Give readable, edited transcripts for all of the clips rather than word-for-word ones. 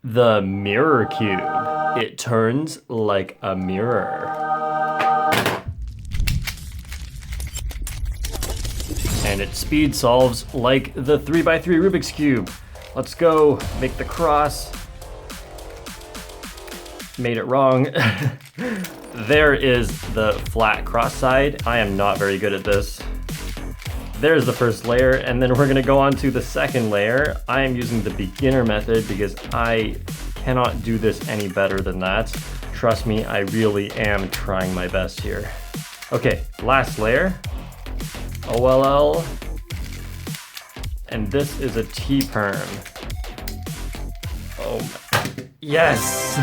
The mirror cube. It turns like a mirror. And its speed solves like the 3x3 Rubik's Cube. Let's go, make the cross. Made it wrong. There is the flat cross side. I am not very good at this. There's the first layer, and then we're gonna go on to the second layer. I am using the beginner method because I cannot do this any better than that. Trust me, I really am trying my best here. Okay, last layer. OLL. And this is a T-perm. Oh, yes!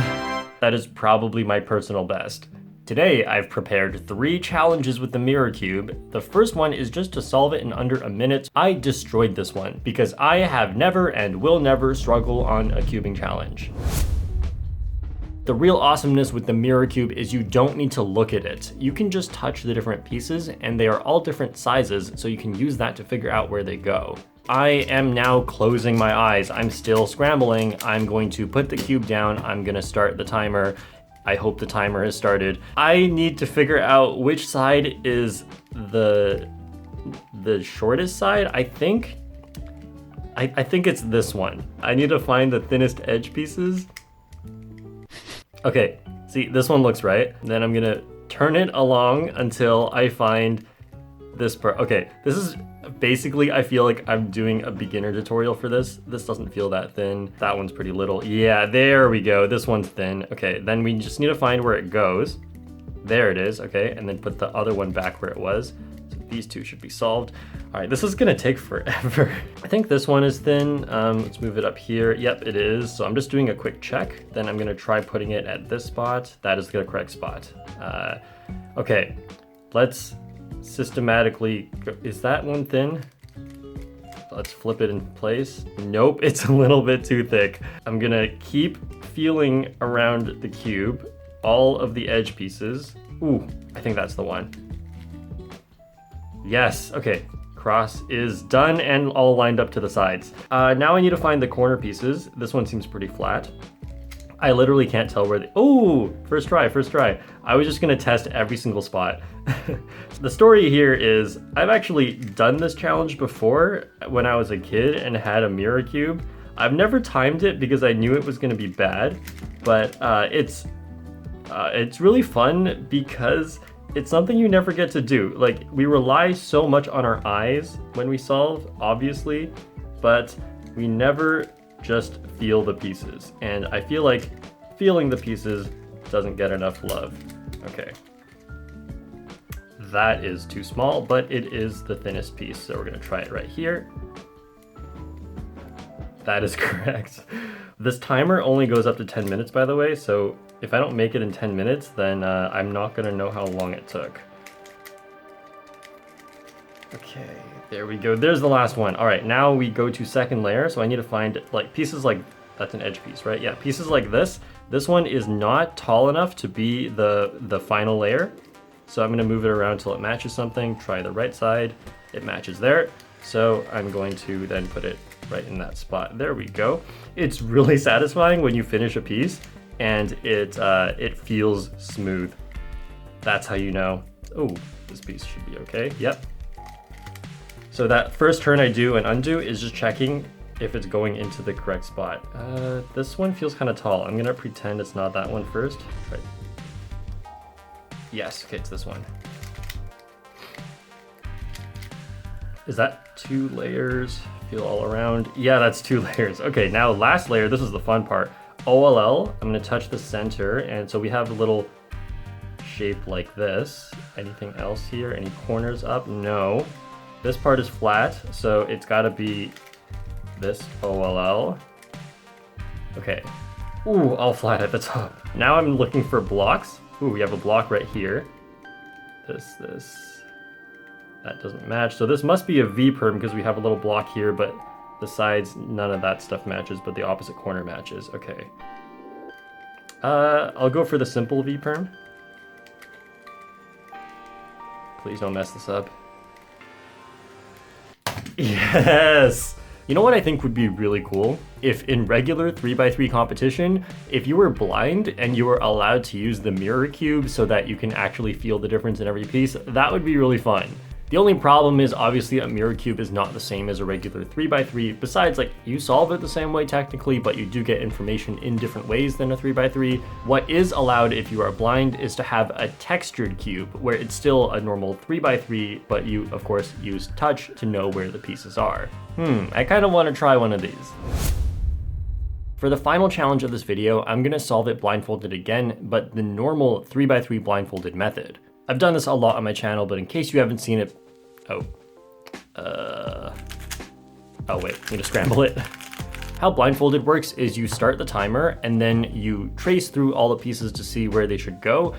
That is probably my personal best. Today, I've prepared 3 challenges with the mirror cube. The first one is just to solve it in under a minute. I destroyed this one because I have never and will never struggle on a cubing challenge. The real awesomeness with the mirror cube is you don't need to look at it. You can just touch the different pieces and they are all different sizes, so you can use that to figure out where they go. I am now closing my eyes. I'm still scrambling. I'm going to put the cube down. I'm gonna start the timer. I hope the timer has started. I need to figure out which side is the shortest side. I think it's this one. I need to find the thinnest edge pieces. Okay, see, this one looks right. Then I'm gonna turn it along until I find this part. Okay, this is basically, I feel like I'm doing a beginner tutorial for this. This doesn't feel that thin. That one's pretty little. Yeah, there we go. This one's thin. Okay, then we just need to find where it goes. There it is, okay, and then put the other one back where it was. So these two should be solved. All right, this is gonna take forever. I think this one is thin. Let's move it up here. Yep, it is. So I'm just doing a quick check. Then I'm gonna try putting it at this spot. That is the correct spot. Okay, let's systematically go. Is that one thin? Let's flip it in place. Nope, it's a little bit too thick. I'm gonna keep feeling around the cube, all of the edge pieces. Ooh, I think that's the one. Yes, okay. Cross is done and all lined up to the sides. Now I need to find the corner pieces. This one seems pretty flat. I literally can't tell where oh, first try. I was just gonna test every single spot. The story here is I've actually done this challenge before when I was a kid and had a mirror cube. I've never timed it because I knew it was gonna be bad, but it's really fun because it's something you never get to do. Like, we rely so much on our eyes when we solve, obviously, but we never just feel the pieces. And I feel like feeling the pieces doesn't get enough love. Okay. That is too small, but it is the thinnest piece. So we're gonna try it right here. That is correct. This timer only goes up to 10 minutes, by the way. So if I don't make it in 10 minutes, then I'm not gonna know how long it took. Okay, there we go. There's the last one. All right, now we go to second layer. So I need to find like pieces like, that's an edge piece, right? Yeah, pieces like this. This one is not tall enough to be the final layer. So I'm gonna move it around till it matches something. Try the right side, it matches there. So I'm going to then put it right in that spot. There we go. It's really satisfying when you finish a piece and it feels smooth. That's how you know, oh, this piece should be okay. Yep. So that first turn I do and undo is just checking if it's going into the correct spot. This one feels kind of tall. I'm gonna pretend it's not that one first. Right. Yes, okay, it's this one. Is that 2 layers? Feel all around. Yeah, that's 2 layers. Okay, now last layer, this is the fun part. OLL, I'm gonna touch the center, and so we have a little shape like this. Anything else here? Any corners up? No. This part is flat, so it's gotta be this OLL. Okay. Ooh, all flat at the top. Now I'm looking for blocks. Ooh, we have a block right here. This. That doesn't match. So this must be a V-perm because we have a little block here, but the sides, none of that stuff matches, but the opposite corner matches. Okay. I'll go for the simple V-perm. Please don't mess this up. Yes! You know what I think would be really cool? If in regular 3x3 competition, if you were blind and you were allowed to use the mirror cube so that you can actually feel the difference in every piece, that would be really fun. The only problem is obviously a mirror cube is not the same as a regular 3x3. Besides, like, you solve it the same way technically, but you do get information in different ways than a 3x3. What is allowed if you are blind is to have a textured cube where it's still a normal 3x3, but you of course use touch to know where the pieces are. I kind of want to try one of these. For the final challenge of this video, I'm gonna solve it blindfolded again, but the normal 3x3 blindfolded method. I've done this a lot on my channel, but in case you haven't seen it, oh wait, I'm gonna scramble it. How blindfolded works is you start the timer and then you trace through all the pieces to see where they should go.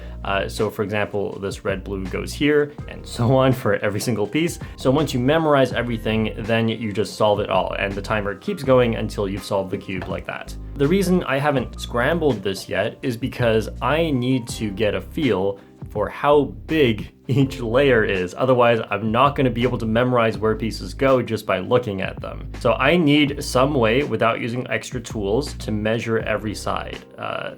So for example, this red blue goes here and so on for every single piece. So once you memorize everything, then you just solve it all and the timer keeps going until you've solved the cube like that. The reason I haven't scrambled this yet is because I need to get a feel for how big each layer is. Otherwise, I'm not going to be able to memorize where pieces go just by looking at them. So I need some way without using extra tools to measure every side.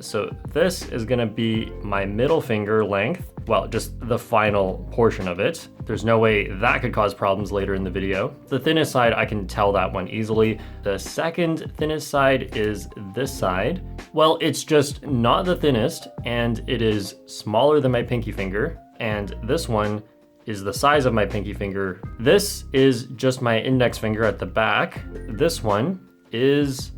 So this is going to be my middle finger length. Well, just the final portion of it. There's no way that could cause problems later in the video. The thinnest side, I can tell that one easily. The second thinnest side is this side. Well, it's just not the thinnest, and it is smaller than my pinky finger. And this one is the size of my pinky finger. This is just my index finger at the back. This one is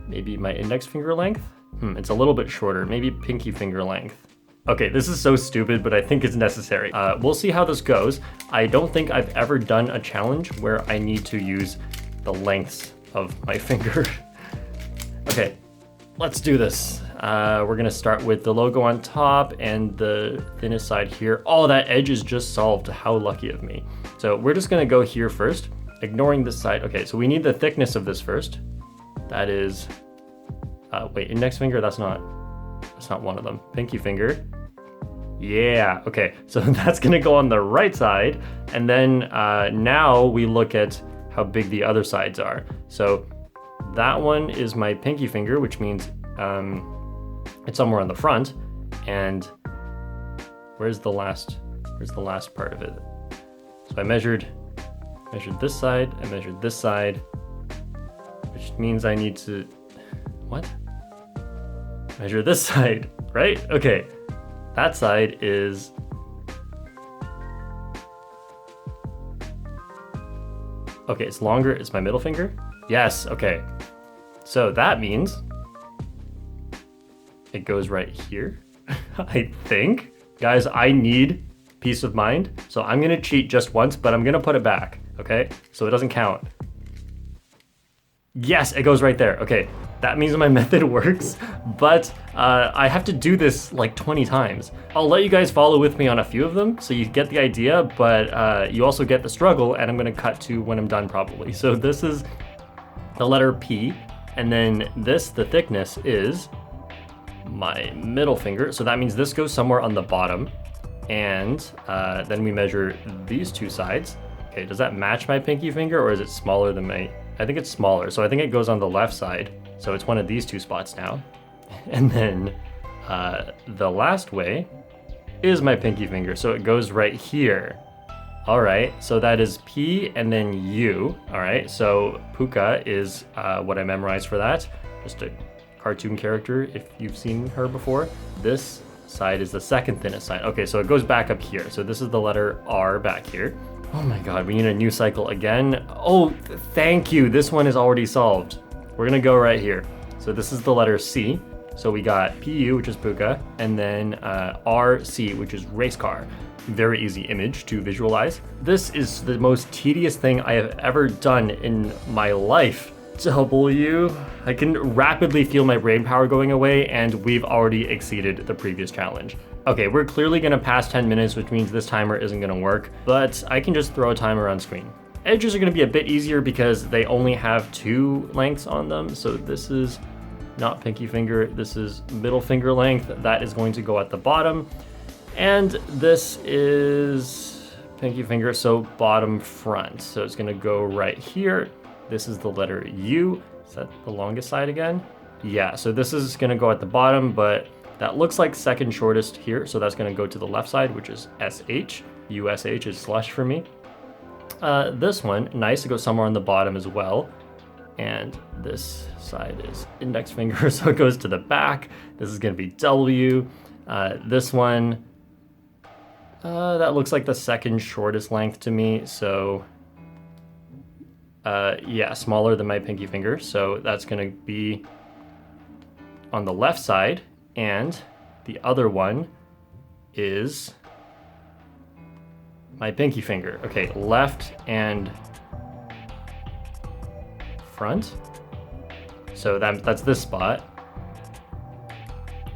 maybe my index finger length. It's a little bit shorter, maybe pinky finger length. Okay, this is so stupid, but I think it's necessary. We'll see how this goes. I don't think I've ever done a challenge where I need to use the lengths of my finger. Okay, let's do this. We're gonna start with the logo on top and the thinnest side here. Oh, that edge is just solved. How lucky of me. So we're just gonna go here first, ignoring this side. Okay, so we need the thickness of this first. That is, wait, index finger, that's not one of them. Pinky finger. Yeah, okay, so that's gonna go on the right side. And then now we look at how big the other sides are. So that one is my pinky finger, which means it's somewhere on the front. And where's the last part of it? So I measured this side, I measured this side, which means I need to, what? Measure this side, right? Okay, that side is, okay, it's longer, it's my middle finger? Yes, okay. So that means it goes right here, I think. Guys, I need peace of mind, so I'm gonna cheat just once, but I'm gonna put it back, okay? So it doesn't count. Yes, it goes right there, okay. That means my method works, but I have to do this like 20 times. I'll let you guys follow with me on a few of them so you get the idea, but you also get the struggle, and I'm gonna cut to when I'm done probably. So this is the letter P, and then this, the thickness, is my middle finger. So that means this goes somewhere on the bottom, and then we measure these two sides. Okay, does that match my pinky finger, or is it smaller than my, I think it's smaller, so I think it goes on the left side. So it's one of these two spots now. And then the last way is my pinky finger. So it goes right here. All right, so that is P and then U. All right, so Puka is what I memorized for that. Just a cartoon character if you've seen her before. This side is the second thinnest side. Okay, so it goes back up here. So this is the letter R back here. Oh my God, we need a new cycle again. Oh, thank you, this one is already solved. We're gonna go right here. So this is the letter C. So we got PU, which is Puka, and then RC, which is race car. Very easy image to visualize. This is the most tedious thing I have ever done in my life. W, I can rapidly feel my brain power going away, and we've already exceeded the previous challenge. Okay, we're clearly gonna pass 10 minutes, which means this timer isn't gonna work, but I can just throw a timer on screen. Edges are gonna be a bit easier because they only have two lengths on them. So this is not pinky finger, this is middle finger length. That is going to go at the bottom. And this is pinky finger, so bottom front. So it's gonna go right here. This is the letter U. Is that the longest side again? Yeah, so this is gonna go at the bottom, but that looks like second shortest here. So that's gonna go to the left side, which is SH. USH is slush for me. This one, nice to go somewhere on the bottom as well. And this side is index finger, so it goes to the back. This is gonna be W. This one, that looks like the second shortest length to me. So yeah, smaller than my pinky finger. So that's gonna be on the left side. And the other one is my pinky finger. Okay, left and front. So that's this spot.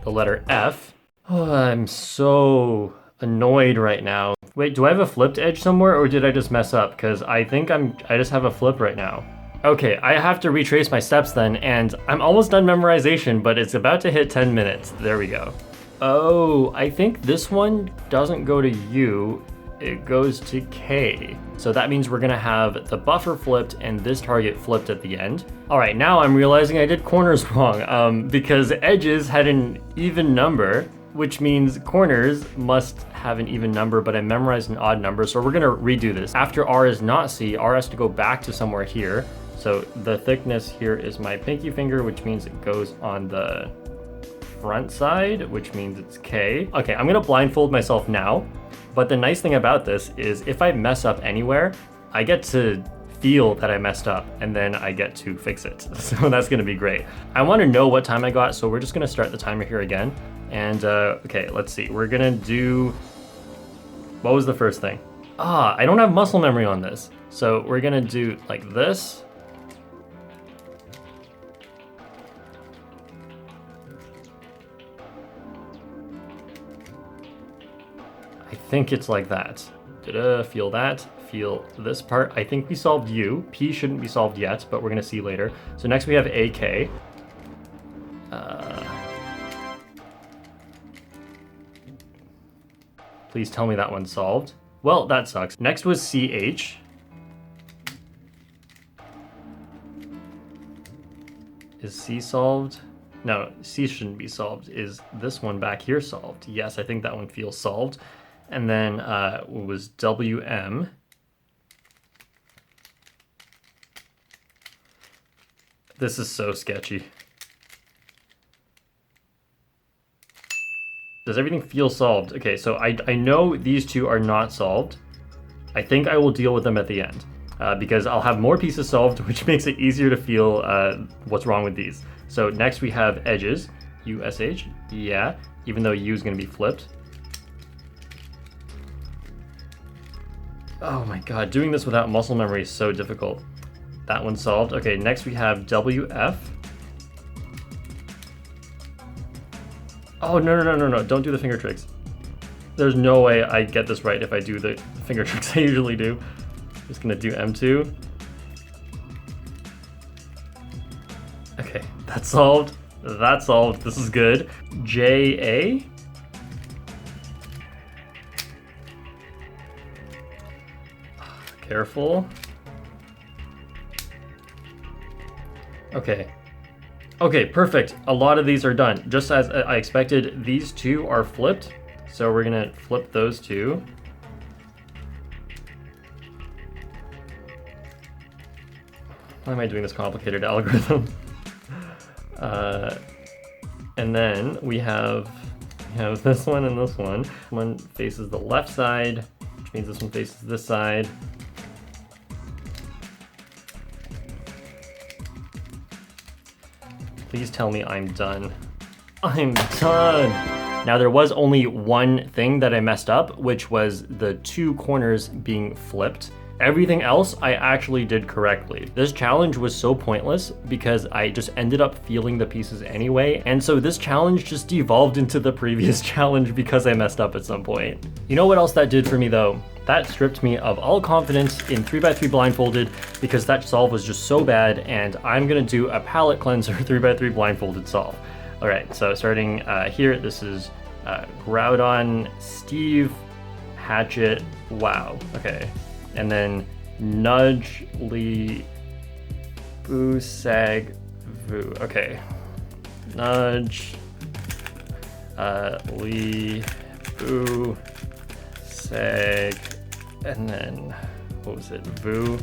The letter F. Oh, I'm so annoyed right now. Wait, do I have a flipped edge somewhere or did I just mess up? Because I think I just have a flip right now. Okay, I have to retrace my steps then, and I'm almost done memorization, but it's about to hit 10 minutes. There we go. Oh, I think this one doesn't go to U, it goes to K. So that means we're gonna have the buffer flipped and this target flipped at the end. All right, now I'm realizing I did corners wrong because edges had an even number, which means corners must have an even number, but I memorized an odd number. So we're gonna redo this. After R is not C, R has to go back to somewhere here. So the thickness here is my pinky finger, which means it goes on the front side, which means it's K. Okay, I'm gonna blindfold myself now. But the nice thing about this is if I mess up anywhere, I get to feel that I messed up and then I get to fix it. So that's gonna be great. I wanna know what time I got, so we're just gonna start the timer here again. And okay, let's see. We're gonna do, what was the first thing? I don't have muscle memory on this. So we're gonna do like this. I think it's like that. Feel that, feel this part. I think we solved U. P shouldn't be solved yet, but we're gonna see later. So next we have AK. Please tell me that one's solved. Well, that sucks. Next was CH. Is C solved? No, C shouldn't be solved. Is this one back here solved? Yes, I think that one feels solved. And then what was WM? This is so sketchy. Does everything feel solved? Okay, so I know these two are not solved. I think I will deal with them at the end because I'll have more pieces solved, which makes it easier to feel what's wrong with these. So next we have edges, USH, yeah, even though U is gonna be flipped. Oh my God, doing this without muscle memory is so difficult. That one's solved. Okay, next we have WF. Oh, no, don't do the finger tricks. There's no way I get this right if I do the finger tricks I usually do. Just gonna do M2. Okay, that's solved. That's solved. This is good. JA. Careful. Okay. Okay, perfect. A lot of these are done. Just as I expected, these two are flipped. So we're gonna flip those two. Why am I doing this complicated algorithm? And then we have this one and this one. One faces the left side, which means this one faces this side. Please tell me I'm done. I'm done! Now there was only one thing that I messed up, which was the two corners being flipped. Everything else I actually did correctly. This challenge was so pointless because I just ended up feeling the pieces anyway, and so this challenge just devolved into the previous challenge because I messed up at some point. You know what else that did for me though? That stripped me of all confidence in 3x3 blindfolded because that solve was just so bad, and I'm gonna do a palette cleanser 3x3 blindfolded solve. All right, so starting here, this is Groudon, Steve, Hatchet, wow, okay. And then Nudge, Lee, Boo, Sag, Voo. Okay. Nudge, Lee, Boo, Sag, and then, what was it? Voo.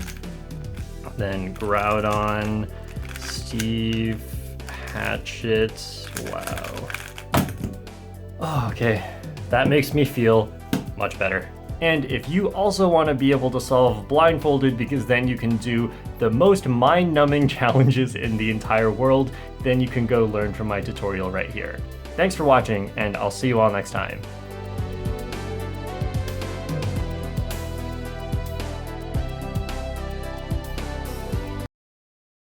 Then Groudon, Steve, Hatchet. Wow. Oh, okay. That makes me feel much better. And if you also want to be able to solve Blindfolded, because then you can do the most mind-numbing challenges in the entire world, then you can go learn from my tutorial right here. Thanks for watching, and I'll see you all next time.